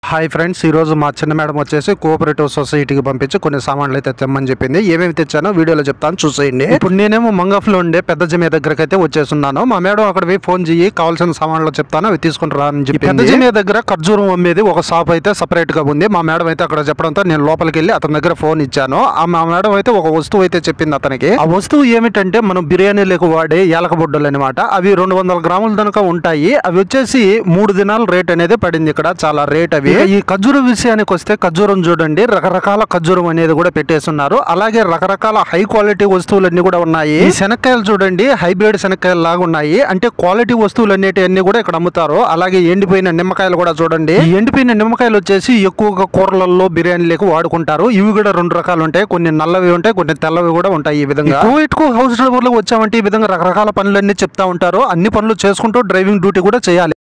Hi friends, ఈరోజు మా చిన్న మేడం వచ్చేసి కోఆపరేటివ్ సొసైటీకి పంపించి కొన్ని సామాన్లు అయితే తెమ్మని చెప్పింది. ఏమేమి తెచ్చానో వీడియోలో చెప్తాను, చూసేయండి. ఇప్పుడు నేనేమో మంగఫ్లో ఉండే పెద్ద జమీయ దగ్గరకు అయితే వచ్చేస్తున్నాను. మా మేడం అక్కడ పోయి ఫోన్ చేయి, కావాల్సిన సామాన్లు చెప్తాను, అవి తీసుకుంటారా అని చెప్పి. పెద్ద జమీయ దగ్గర ఖర్జూరం అమ్మేది ఒక షాప్ అయితే సపరేట్ గా ఉంది. మా మేడం అయితే అక్కడ చెప్పడంతో నేను లోపలికి వెళ్ళి అతని దగ్గర ఫోన్ ఇచ్చాను. మా మేడం అయితే ఒక వస్తువు అయితే చెప్పింది అతనికి. ఆ వస్తువు ఏమిటంటే మనం బిర్యానీలకు వాడే యాలకబొడ్డలు అనమాట. అవి 200 గ్రాముల దాకా ఉంటాయి. అవి వచ్చేసి 3 దినాల రేట్ అనేది పడింది. ఇక్కడ చాలా రేట్ అవి. ఈ ఖర్జూరం విషయానికి వస్తే ఖర్జూరం చూడండి, రకరకాల ఖర్జూరం అనేది కూడా పెట్టేస్తున్నారు. అలాగే రకరకాల హై క్వాలిటీ వస్తువులన్నీ కూడా ఉన్నాయి. ఈ శనక్కాయలు చూడండి, హైబ్రిడ్ శనక్కాయలు లాగా ఉన్నాయి. అంటే క్వాలిటీ వస్తువులు అన్నిటి కూడా ఇక్కడ అమ్ముతారు. అలాగే ఎండిపోయిన నిమ్మకాయలు కూడా చూడండి. ఈ ఎండిపోయిన నిమ్మకాయలు వచ్చేసి ఎక్కువగా కూరలలో బిర్యానీలకు వాడుకుంటారు. ఇవి కూడా 2 రకాలు ఉంటాయి. కొన్ని నల్లవి ఉంటాయి, కొన్ని తెల్లవి కూడా ఉంటాయి. ఈ విధంగా కోవిడ్కు హౌస్ డ్రైవర్లకు వచ్చామంటే ఈ విధంగా రకరకాల పనులన్నీ చెప్తా ఉంటారు. అన్ని పనులు చేసుకుంటూ డ్రైవింగ్ డ్యూటీ కూడా చేయాలి.